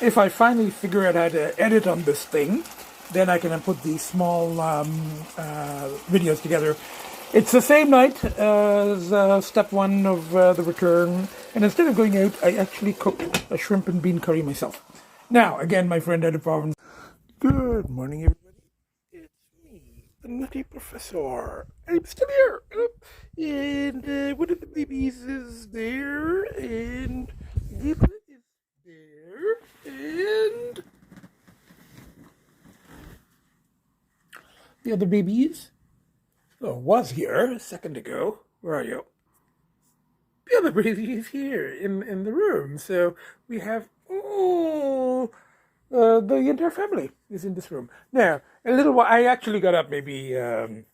if I finally figure out how to edit on this thing, then I can put these small videos together. It's the same night as step one of the return, and instead of going out, I actually cooked a shrimp and bean curry myself. Now, again, my friend out of province. Good morning, everybody. It's me, the Nutty Professor. I'm still here, and one of the babies is there, and Gita is there, and the other babies. Was here a second ago. Where are you? The other baby is here in the room. So we have the entire family is in this room. Now, a little while, I actually got up maybe 20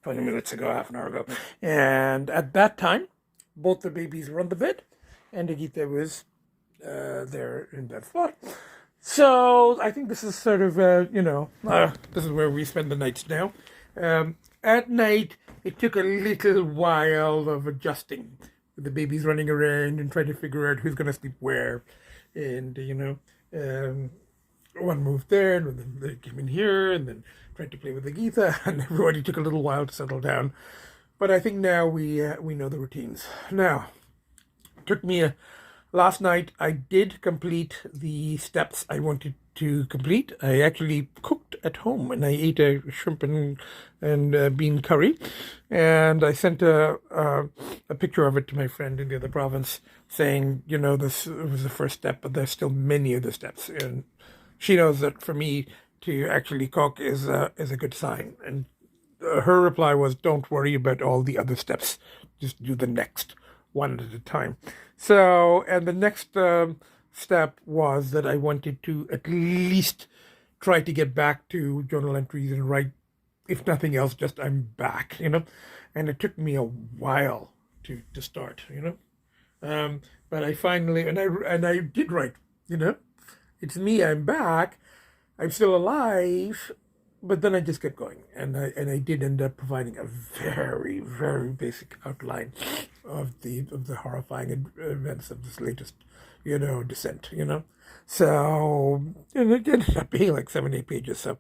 minutes ago, half an hour ago. And at that time, both the babies were on the bed, and Agita was there in that spot. So I think this is sort of, this is where we spend the nights now. At night, it took a little while of adjusting with the babies running around and trying to figure out who's going to sleep where. And, one moved there, and then they came in here, and then tried to play with the Gita, and everybody took a little while to settle down. But I think now we know the routines. Now, it took me last night, I did complete the steps I wanted to complete. I actually cooked at home, and I ate a shrimp and bean curry, and I sent a picture of it to my friend in the other province, saying, this was the first step, but there's still many other steps, and she knows that for me to actually cook is a good sign. And her reply was, "Don't worry about all the other steps; just do the next one at a time." So, and the next step was that I wanted to at least try to get back to journal entries and write, if nothing else, just I'm back, And it took me a while to start, But I finally, and I did write, It's me, I'm back, I'm still alive. But then I just kept going, and I did end up providing a very, very basic outline of the horrifying events of this latest, descent, So, and it ended up being like 7-8 pages. So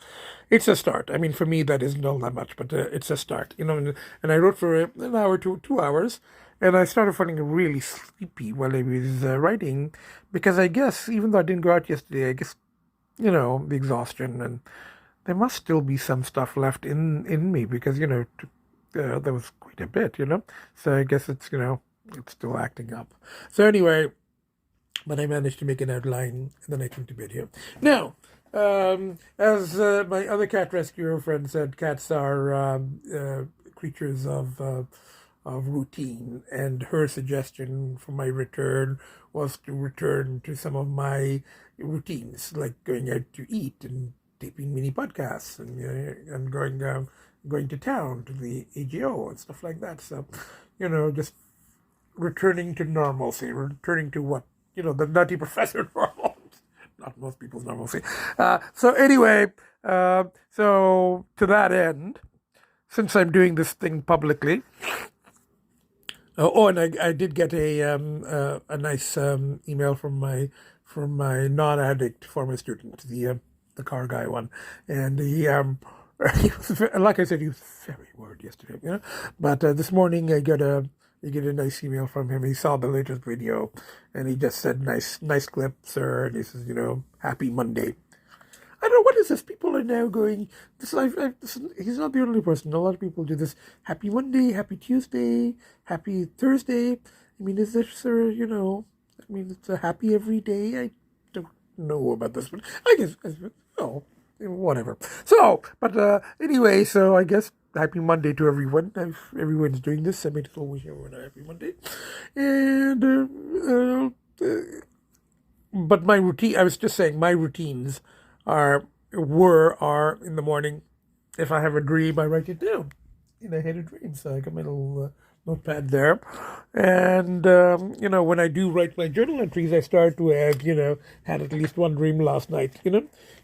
it's a start. I mean, for me, that isn't all that much, but it's a start, And I wrote for an hour to 2 hours, and I started feeling really sleepy while I was writing, because I guess, even though I didn't go out yesterday, I guess, the exhaustion, and there must still be some stuff left in me, because, there was quite a bit, So I guess it's, it's still acting up. So anyway, but I managed to make an outline, and then I came to bed here. Now, as my other cat rescuer friend said, cats are creatures of routine, and her suggestion for my return was to return to some of my routines, like going out to eat and taping mini podcasts and going to town to the AGO and stuff like that. So, just returning to normalcy, returning to what, the Nutty Professor normal, not most people's normalcy. So anyway, so to that end, since I'm doing this thing publicly, and I did get a nice email from my non-addict former student, the car guy one, and he was like I said, he was very worried yesterday, But this morning I get a nice email from him. He saw the latest video, and he just said, "Nice clip, sir." And he says, "Happy Monday." I don't know, what is this? People are now going, he's not the only person. A lot of people do this. Happy Monday, happy Tuesday, happy Thursday. I mean, is this, it's a happy every day. I don't know about this, but I guess, whatever. So, but anyway, so I guess happy Monday to everyone. If everyone's doing this, I might as well wish everyone a happy Monday. And, but my routine, I was just saying, my routines are in the morning. If I have a dream, I write it down. I had a dream, so I got my little notepad there. And, when I do write my journal entries, I start to have, had at least one dream last night,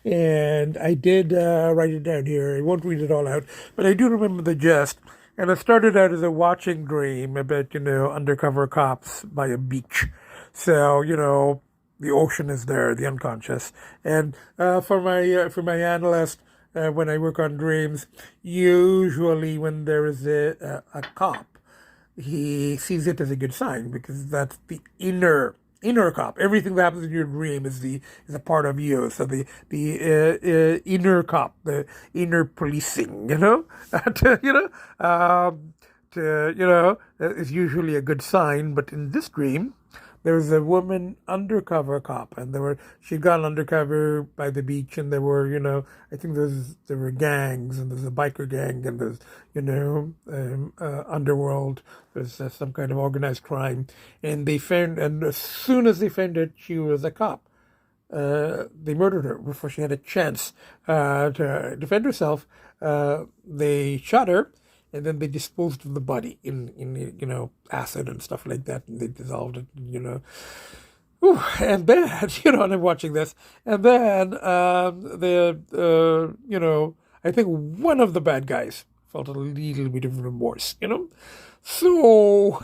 And I did write it down here. I won't read it all out, but I do remember the gist. And it started out as a watching dream about, undercover cops by a beach. So, the ocean is there, the unconscious. And for my analyst, when I work on dreams, usually when there is a cop, he sees it as a good sign because that's the inner cop. Everything that happens in your dream is a part of you. So the inner cop, the inner policing, is usually a good sign. But in this dream, there was a woman undercover cop, and she'd gone undercover by the beach, and I think there were gangs, and there's a biker gang, and there's underworld. There's some kind of organized crime, and as soon as they found out she was a cop, they murdered her before she had a chance to defend herself. They shot her, and then they disposed of the body in acid and stuff like that, and they dissolved it, Ooh, and then, and I'm watching this, and then I think one of the bad guys felt a little bit of remorse, So,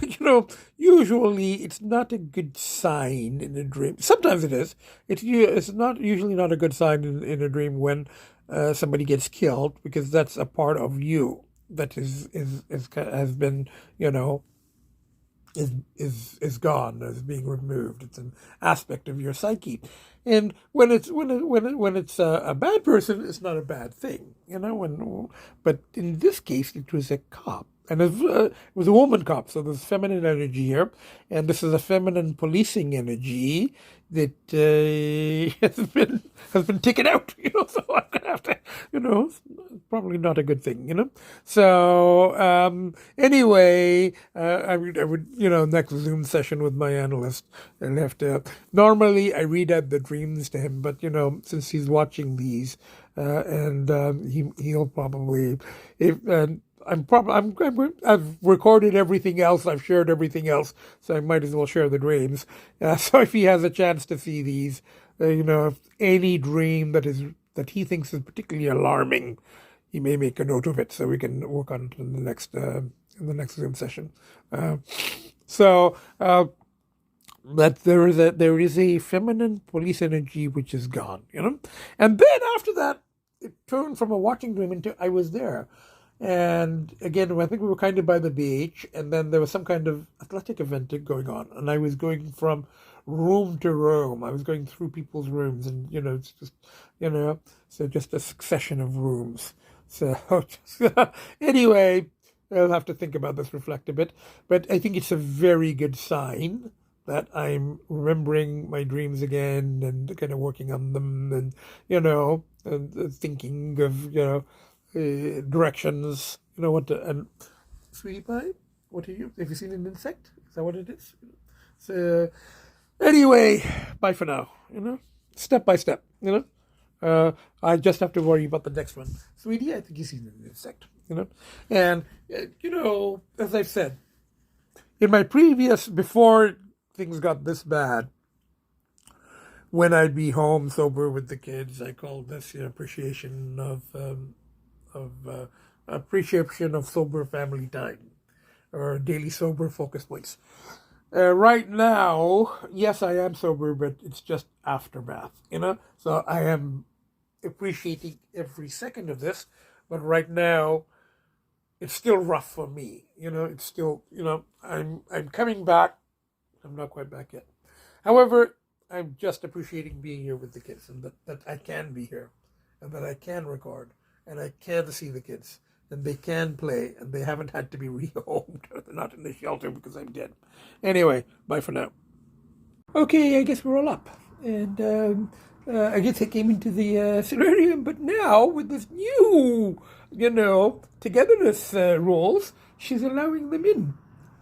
usually it's not a good sign in a dream. Sometimes it is. It's not usually not a good sign in a dream when somebody gets killed, because that's a part of you that has been, is gone, is being removed. It's an aspect of your psyche, and when it's a bad person, it's not a bad thing, But in this case, it was a cop. And it was a woman cop, so there's feminine energy here, and this is a feminine policing energy that has been taken out, So I'm gonna have to, it's probably not a good thing, So anyway, I would, next Zoom session with my analyst, I'll have to. Normally, I read out the dreams to him, but since he's watching these, and he'll probably I've recorded everything else. I've shared everything else, so I might as well share the dreams. So if he has a chance to see these, if any dream that he thinks is particularly alarming, he may make a note of it so we can work on it in the next Zoom session. That there is a feminine police energy which is gone, and then after that, it turned from a watching dream into I was there. And again, I think we were kind of by the beach, and then there was some kind of athletic event going on, and I was going from room to room. I was going through people's rooms, and it's just, so just a succession of rooms. So anyway, I'll have to think about this, reflect a bit, but I think it's a very good sign that I'm remembering my dreams again and kind of working on them, and and thinking of directions, and sweetie pie, what are you? Have you seen an insect? Is that what it is? So anyway, bye for now. Step by step. I just have to worry about the next one, sweetie. I think you've seen an insect. And as I've said in my previous, before things got this bad, when I'd be home sober with the kids, I called this appreciation of sober family time, or daily sober focus points. Right now, yes, I am sober, but it's just aftermath, So I am appreciating every second of this, but right now, it's still rough for me. It's still, I'm coming back. I'm not quite back yet. However, I'm just appreciating being here with the kids, and that I can be here, and that I can record, and I can see the kids, and they can play, and they haven't had to be rehomed. They're not in the shelter because I'm dead. Anyway, bye for now. Okay, I guess we're all up. And I guess I came into the solarium, but now with this new, togetherness rules, she's allowing them in.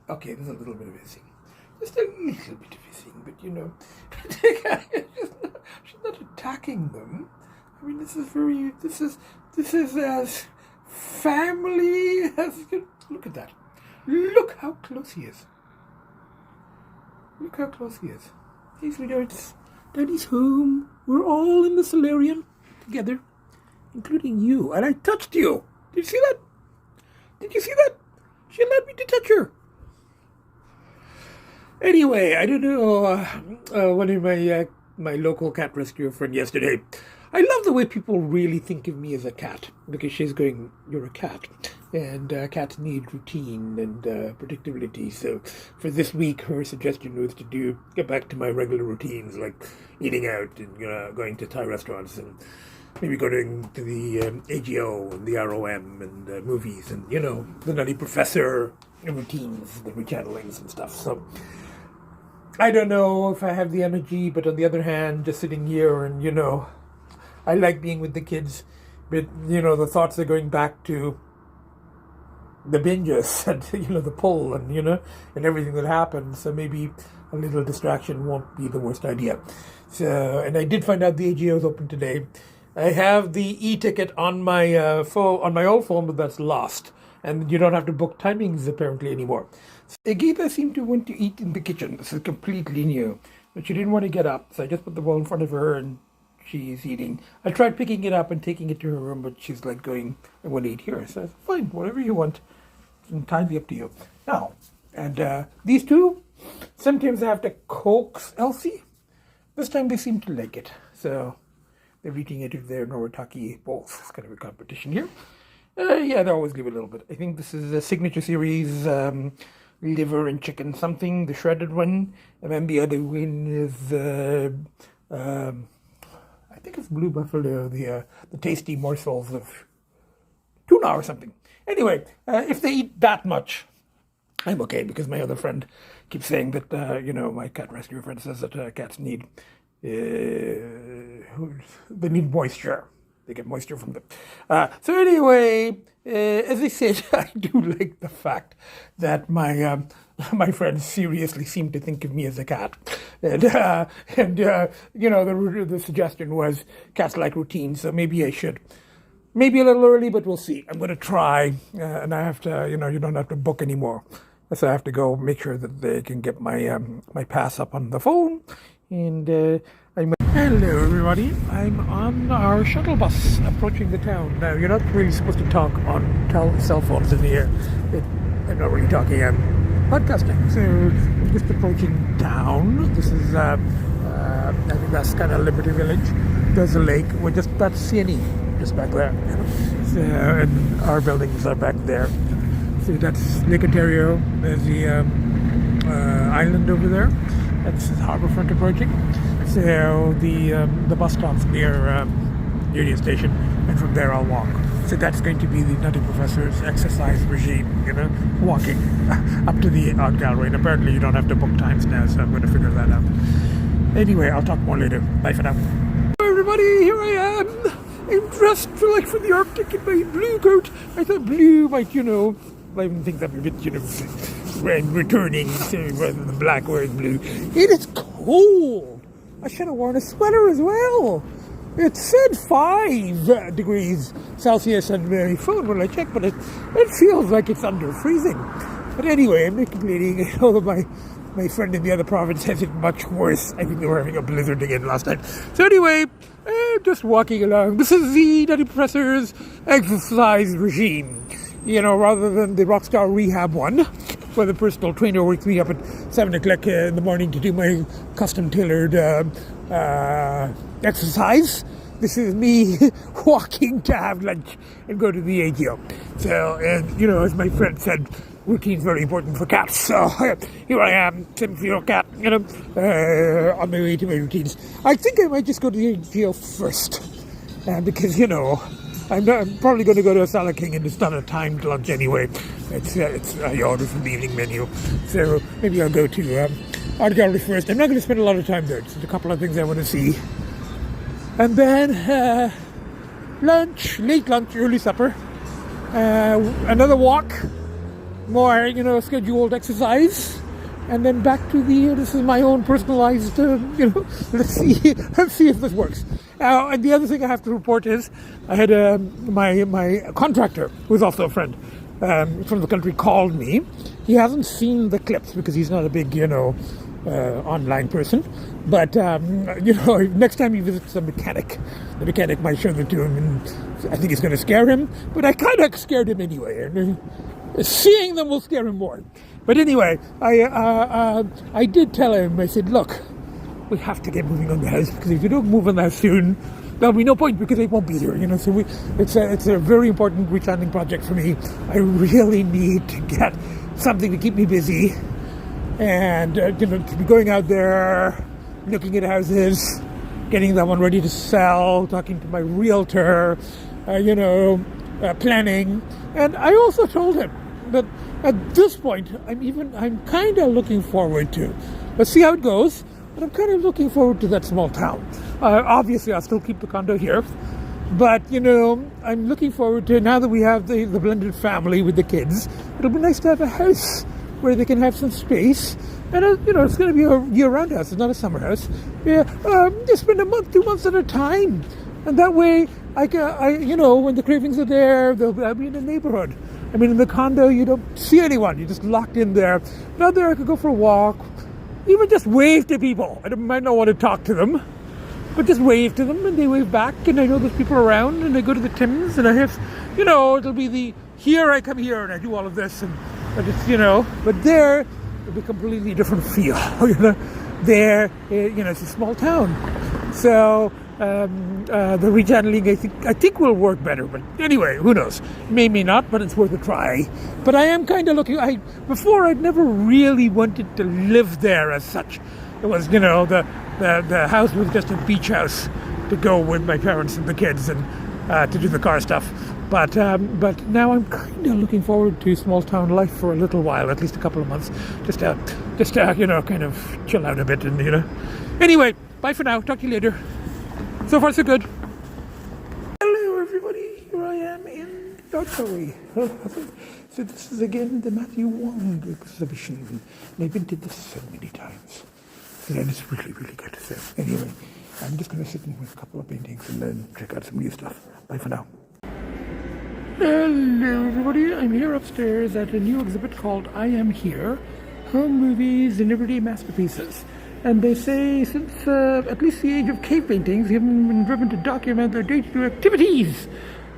Okay, there's a little bit of hissing. Just a little bit of hissing, but she's not attacking them. I mean, this is as family as look at that. Look how close he is. Look how close he is. Hey, sweethearts. Daddy's home. We're all in the solarium together, including you. And I touched you. Did you see that? Did you see that? She allowed me to touch her. Anyway, I don't know. One of my my local cat rescue friend yesterday. I love the way people really think of me as a cat, because she's going, "You're a cat, and cats need routine and predictability." So for this week, her suggestion was to get back to my regular routines, like eating out and going to Thai restaurants and maybe going to the AGO and the ROM and movies and, the Nutty Professor routines, the rechannelings and stuff. So I don't know if I have the energy, but on the other hand, just sitting here and, I like being with the kids, but, the thoughts are going back to the binges and, the pull and, and everything that happened. So maybe a little distraction won't be the worst idea. So, and I did find out the AGO is open today. I have the e-ticket on my phone, on my old phone, but that's lost. And you don't have to book timings apparently anymore. So Agita seemed to want to eat in the kitchen. This is completely new. But she didn't want to get up, so I just put the bowl in front of her and she's eating. I tried picking it up and taking it to her room, but she's like going, "I want to eat here." So I said, "Fine, whatever you want. It's entirely up to you." Now, and these two, sometimes I have to coax Elsie. This time they seem to like it. So they're eating it with their Noritake bowls. It's kind of a competition here. Yeah, they always give a little bit. I think this is a signature series, liver and chicken something, the shredded one. And then the other one is, I think it's Blue Buffalo, the tasty morsels of tuna or something. Anyway, if they eat that much, I'm okay, because my other friend keeps saying that, my cat rescue friend says that cats need they need moisture. They get moisture from them. So anyway, as I said, I do like the fact that my my friends seriously seem to think of me as a cat, and the suggestion was cats like routine, so maybe I should. Maybe a little early, but we'll see. I'm going to try, and I have to. You don't have to book anymore, so I have to go make sure that they can get my my pass up on the phone. And hello everybody, I'm on our shuttle bus approaching the town. Now, you're not really supposed to talk on cell phones in the air. I'm not really talking, I'm podcasting. So I'm just approaching town. This is I think that's kind of Liberty Village. There's a lake. We're just about to see any just back there, So, and our buildings are back there. So that's Lake Ontario. There's the island over there. That's Harbourfront approaching. So the bus stop's near Union Station, and from there I'll walk. So that's going to be the Nutty Professor's exercise regime, walking up to the art gallery. And apparently you don't have to book times now, so I'm going to figure that out. Anyway, I'll talk more later. Bye for now. Hello everybody, here I am. I'm dressed for the Arctic in my blue coat. I thought blue might, I think that'd be a bit, returning rather than black wearing blue. It is cold. I should have worn a sweater as well. It said 5 degrees Celsius on my phone when I checked, but it feels like it's under freezing. But anyway, I'm not complaining. Although my friend in the other province has it much worse. I think they were having a blizzard again last night. So anyway, I'm just walking along. This is the Nutty Professor's exercise regime. Rather than the Rockstar Rehab one, where the personal trainer wakes me up at 7 o'clock in the morning to do my custom-tailored exercise. This is me walking to have lunch and go to the AGO. So, and, as my friend said, routine's very important for cats. So here I am, 7-year-old cat, on my way to my routines. I think I might just go to the AGO first, because, I'm probably going to go to a Salad King, and it's not a timed lunch anyway. It's I ordered from the evening menu, so maybe I'll go to Art Gallery first. I'm not going to spend a lot of time there. Just a couple of things I want to see, and then lunch, late lunch, early supper, another walk, more scheduled exercise, and then back to this is my own personalized. Let's see if this works. And the other thing I have to report is I had my contractor, who's also a friend from the country, called me. He hasn't seen the clips because he's not a big, online person. But, next time he visits a mechanic, the mechanic might show them to him, and I think it's going to scare him. But I kind of scared him anyway. And seeing them will scare him more. But anyway, I did tell him, I said, look, we have to get moving on the house, because if we don't move on the house soon, there'll be no point, because it won't be here, So it's a very important rebranding project for me. I really need to get something to keep me busy, and to be going out there, looking at houses, getting that one ready to sell, talking to my realtor, planning. And I also told him that at this point, I'm kind of looking forward to. Let's see how it goes. But I'm kind of looking forward to that small town. Obviously, I'll still keep the condo here. But, I'm looking forward to, now that we have the blended family with the kids, it'll be nice to have a house where they can have some space. And, it's going to be a year-round house. It's not a summer house. Yeah, just spend a month, 2 months at a time. And that way, when the cravings are there, I'll be in the neighborhood. In the condo, you don't see anyone. You're just locked in there. But out there, I could go for a walk. Even just wave to people. I might not want to talk to them, but just wave to them, and they wave back, and I know there's people around, and I go to the Tims, and I have, it'll be here I come here, and I do all of this, and it's, but there, it'll be a completely different feel, There, it's a small town. So, the rechanneling, I think will work better, but anyway, who knows? May not, but it's worth a try. But I am kind of looking, before I'd never really wanted to live there as such. It was, the house was just a beach house to go with my parents and the kids, and to do the car stuff. But now I'm kind of looking forward to small town life for a little while, at least a couple of months, just to kind of chill out a bit, and Anyway, bye for now. Talk to you later. So far, so good. Hello, everybody. Here I am in Dorchester. So this is again the Matthew Wong exhibition, and I've been to this so many times, and it's really, really good. So anyway, I'm just going to sit in with a couple of paintings and then check out some new stuff. Bye for now. Hello, everybody. I'm here upstairs at a new exhibit called I Am Here, Home Movies and Everyday Masterpieces. And they say since at least the age of cave paintings, they haven't been driven to document their day-to-day activities.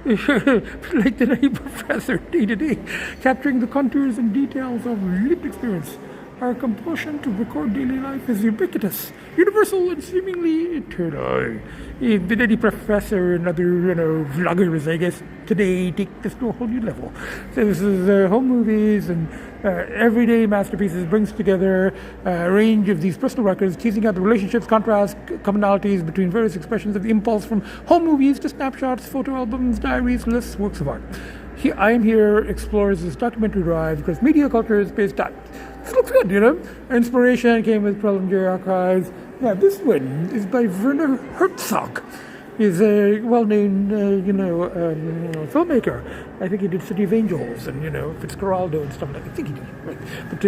Like the nutty professor, day-to-day, capturing the contours and details of lived experience. Our compulsion to record daily life is ubiquitous, universal, and seemingly eternal. The nutty professor and other, vloggers, I guess, today take this to a whole new level. So this is home movies and everyday masterpieces, brings together a range of these personal records, teasing out the relationships, contrasts, commonalities between various expressions of the impulse from home movies to snapshots, photo albums, diaries, lists, works of art. I Am Here explores this documentary drive because media culture is based on. This looks good, Inspiration came with Prelinger Archives. Yeah, this one is by Werner Herzog. He's a well-known, filmmaker. I think he did City of Angels and, Fitzcarraldo and stuff like that. I think he did, right? But,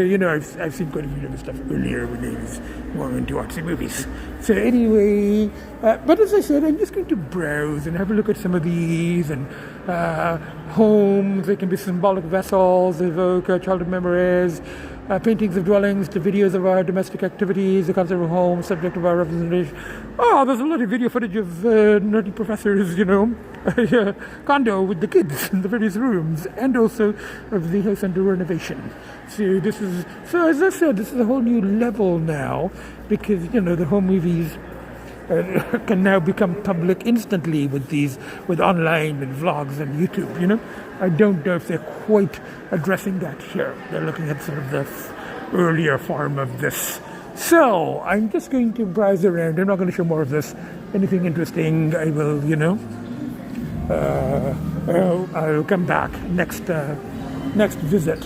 I've seen quite a few of his stuff earlier when he was more into artsy movies. So anyway, but as I said, I'm just going to browse and have a look at some of these and homes. They can be symbolic vessels, evoke childhood memories, paintings of dwellings to videos of our domestic activities, the concept of home, subject of our representation. Oh, there's a lot of video footage of nerdy professors, condo with the kids in the various rooms, and also of the house under renovation. So as I said, this is a whole new level now, because, the home movies can now become public instantly with online and vlogs and YouTube, I don't know if they're quite addressing that here. They're looking at sort of the earlier form of this. So, I'm just going to browse around. I'm not going to show more of this. Anything interesting, I will, I'll come back next visit.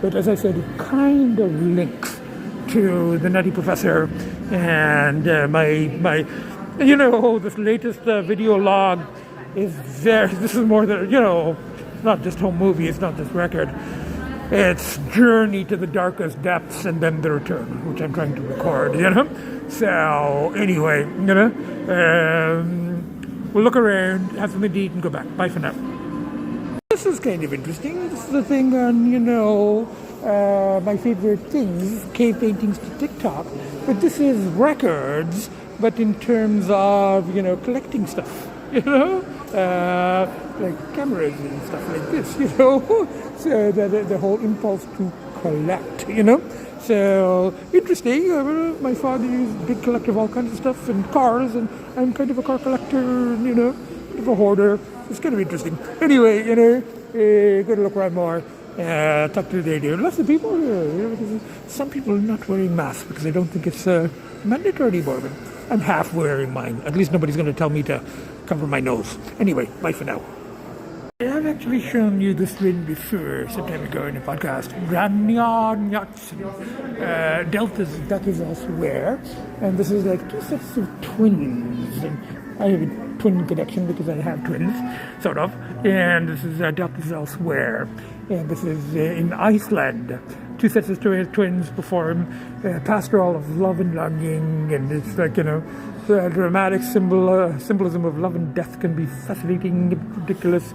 But as I said, it kind of links to the Nutty Professor and my this latest video log is very, this is more than, not just home movie, it's not just record. It's Journey to the Darkest Depths and then The Return, which I'm trying to record, So, anyway, we'll look around, have something to eat, and go back. Bye for now. This is kind of interesting. This is the thing on, my favorite things, cave paintings to TikTok. But this is records, but in terms of, collecting stuff, like cameras and stuff like this, So the whole impulse to collect, So, interesting. My father is a big collector of all kinds of stuff and cars, and I'm kind of a car collector, and, bit of a hoarder. It's kind of interesting. Anyway, go to look around more. Talk to the day. Lots of people here, because some people are not wearing masks because they don't think it's mandatory anymore. But I'm half wearing mine. At least nobody's going to tell me to cover my nose. Anyway, bye for now. I've actually shown you this ring before some time ago in a podcast. Ranyan Deltas elsewhere. And this is like two sets of twins. And I have a twin connection because I have twins, sort of. And this is Deltas elsewhere. And this is in Iceland. Two sets of twins perform pastoral of love and longing. And it's like, the dramatic symbolism of love and death can be fascinating and ridiculous.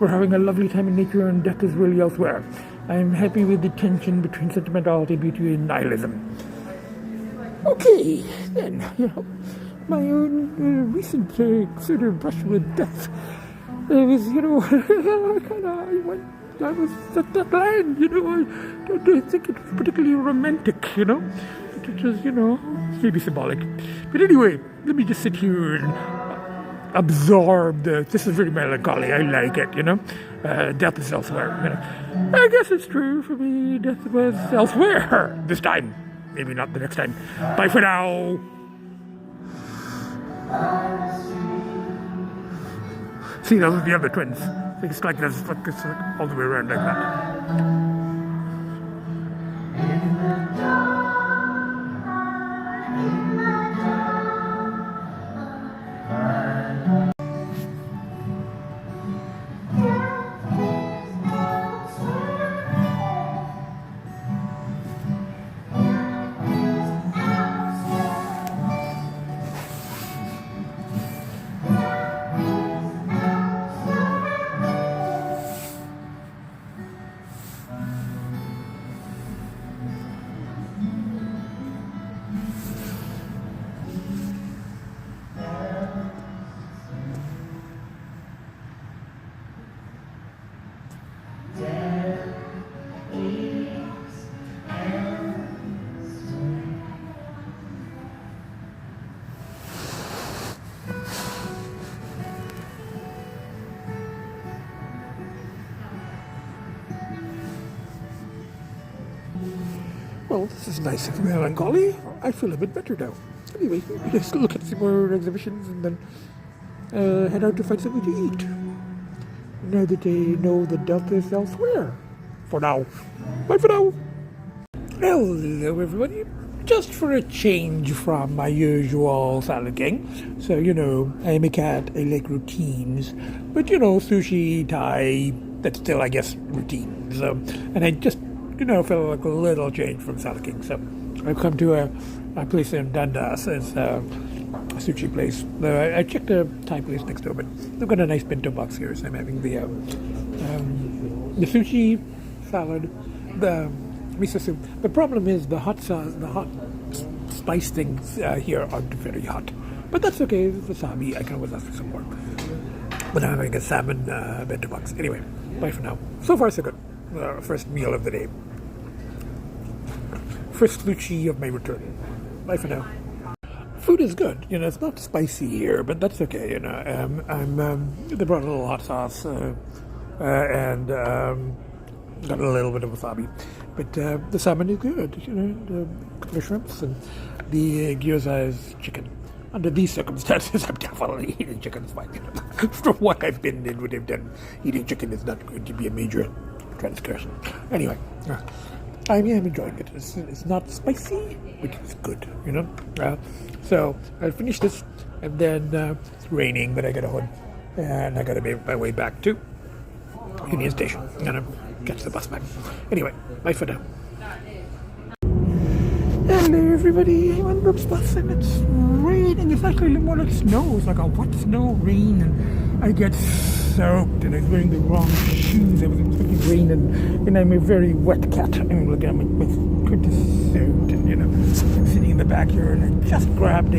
We're having a lovely time in nature, and death is really elsewhere. I'm happy with the tension between sentimentality, beauty, and nihilism. Okay, then, my own recent sort of brush with death. It was, I was at that land, I don't think it was particularly romantic, It was, maybe symbolic. But anyway, let me just sit here and absorb this is very melancholy. I like it, Death is elsewhere, I guess it's true for me. Death was elsewhere this time. Maybe not the next time. Bye for now. See, those are the other twins. It's like this, all the way around like that. Well, this is nice of melancholy. I feel a bit better now. Anyway, let's look at some more exhibitions and then head out to find something to eat. Now that they know the Delta is elsewhere. For now. Bye for now. Hello, everybody. Just for a change from my usual salad gang. So, I am a cat. I like routines. But, sushi, Thai, that's still, I guess, routine. So, and I just felt like a little change from Salad King. So I've come to a place in Dundas. It's a sushi place. I checked a Thai place next door, but they've got a nice bento box here. So I'm having the sushi, salad, the miso soup. The problem is the hot sauce, the hot spice things here aren't very hot. But that's okay. It's wasabi. I can always ask for some more. But I'm having a salmon bento box. Anyway, bye for now. So far, so good. First meal of the day. First sushi of my return. Bye for now. Food is good. It's not spicy here, but that's okay. They brought a little hot sauce and got a little bit of wasabi. But the salmon is good. The shrimps and the gyoza is chicken. Under these circumstances, I'm definitely eating chicken. From what I've been in, what I've done, eating chicken is not going to be a major transgression. Anyway, I am enjoying it. It's not spicy, which is good, so I'll finish this, and then it's raining, but I got a hood, and I got to make my way back to Union Station. I'm going to catch the bus back. Anyway, bye for now. Hello, everybody. I'm on the bus, and it's raining. It's actually more like snow. It's like a wet snow rain, and I get soaked, and I'm wearing the wrong shoes. I was expecting rain, and I'm a very wet cat. I'm looking at my coat is soaked, and I'm sitting in the back here, and I just grabbed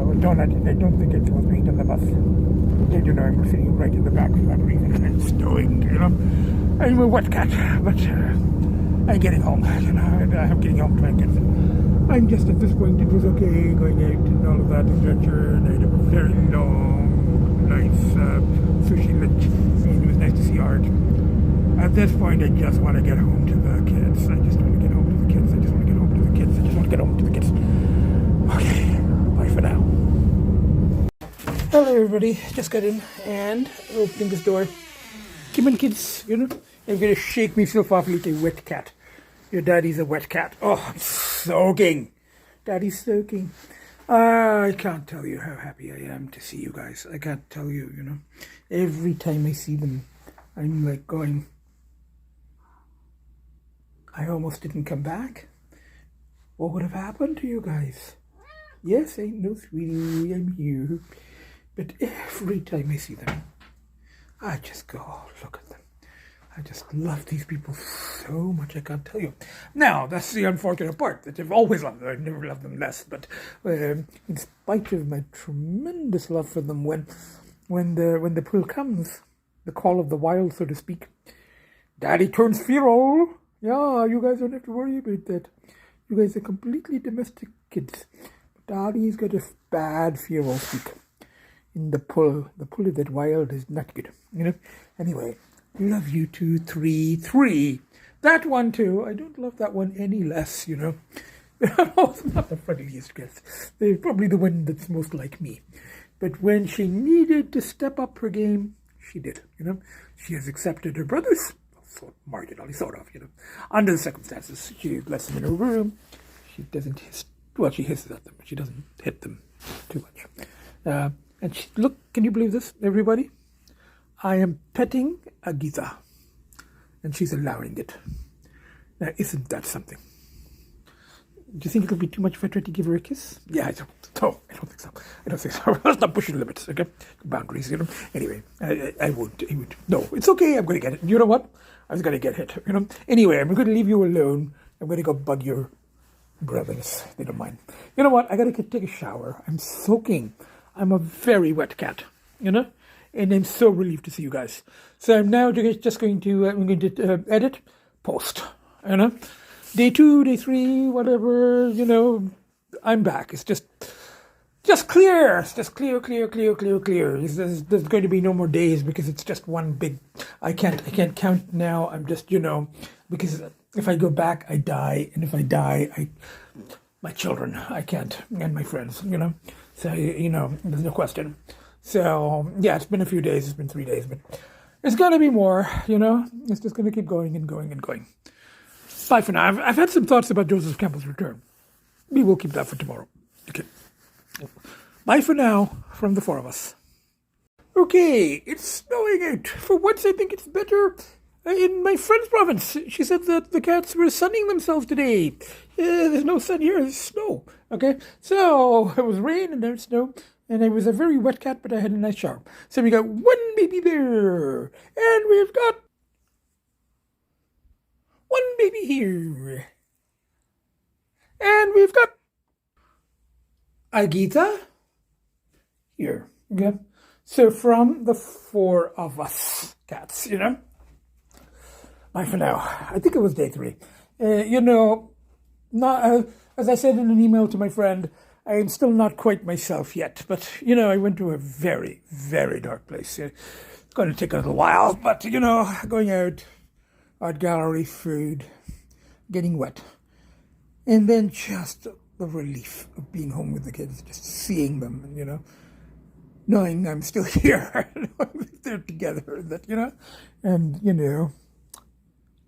what I don't think it's supposed to eat on the bus. I'm sitting right in the back for that reason, and it's snowing, I'm a wet cat, but I'm getting home, I'm getting home to my kids. I'm just at this point, it was okay going out and all of that adventure, and I had a very long, nice sushi lunch, and it was nice to see Art. At this point, I just want to get home to the kids. I just want to get home to the kids. I just want to get home to the kids. I just want to get home to the kids. Okay, bye for now. Hello, everybody. Just got in and opening this door. Come on, kids. I'm going to shake myself off like a wet cat. Your daddy's a wet cat. Oh, I'm soaking. Daddy's soaking. I can't tell you how happy I am to see you guys. I can't tell you, Every time I see them, I'm like going, I almost didn't come back. What would have happened to you guys? Yes, ain't no sweetie, I'm here. But every time I see them, I just go, oh, look at them. I just love these people so much, I can't tell you. Now, that's the unfortunate part, that I've always loved them. I've never loved them less. But in spite of my tremendous love for them, when the pull comes, the call of the wild, so to speak, Daddy turns feral. Yeah, you guys don't have to worry about that. You guys are completely domestic kids. Daddy's got a bad feral streak. In the pull of that wild is not good, Anyway, love you 2, 3, 3. That one too. I don't love that one any less, They're not the funniest kids. They're probably the one that's most like me. But when she needed to step up her game, she did, She has accepted her brothers, so marginally, sort of, Under the circumstances, she lets them in her room. She doesn't hiss. Well, she hisses at them, but she doesn't hit them too much. And look, can you believe this, everybody? I am petting a Gita, and she's allowing it. Now, isn't that something? Do you think it'll be too much for her to give her a kiss? Yeah, I don't think so. I don't think so. Let's not push the limits, okay? Boundaries, Anyway, I won't. No, it's okay. I'm going to get it. You know what? I was going to get hit, Anyway, I'm going to leave you alone. I'm going to go bug your brothers. They don't mind. You know what? I got to take a shower. I'm soaking. I'm a very wet cat, and I'm so relieved to see you guys. So I'm now just going to edit, post, Day 2, day 3, whatever, I'm back. It's just clear. It's just clear. There's going to be no more days because it's just one big, I can't count now. I'm just, because if I go back, I die. And if I die, my children, I can't, and my friends, So, there's no question. So, yeah, it's been a few days. It's been 3 days, but it's going to be more, It's just going to keep going and going and going. Bye for now. I've had some thoughts about Joseph Campbell's return. We will keep that for tomorrow. Okay. Bye for now from the 4 of us. Okay, it's snowing out. For once, I think it's better in my friend's province. She said that the cats were sunning themselves today. There's no sun here, there's snow. Okay, so it was rain and now it's snow. And I was a very wet cat, but I had a nice shower. So we got one baby there. And we've got one baby here. And we've got Agita here. Okay. So from the 4 of us cats, Bye for now. I think it was day 3. Not as I said in an email to my friend, I am still not quite myself yet. But, I went to a very, very dark place. It's going to take a little while, but, going out, art gallery, food, getting wet. And then just the relief of being home with the kids, just seeing them, knowing I'm still here, knowing they're together, that, and,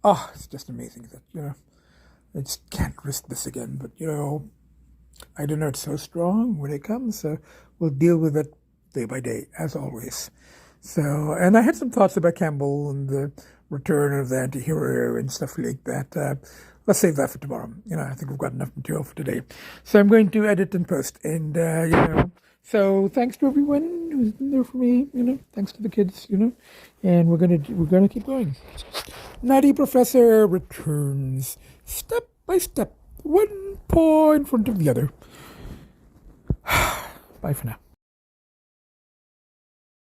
oh, it's just amazing that, I just can't risk this again, but, I don't know, it's so strong when it comes, so we'll deal with it day by day, as always. So, and I had some thoughts about Campbell and the return of the anti-hero and stuff like that. Let's save that for tomorrow. I think we've got enough material for today. So I'm going to edit and post. And, so thanks to everyone who's been there for me, thanks to the kids, and we're gonna keep going. Naughty Professor returns step by step, one paw in front of the other. Bye for now.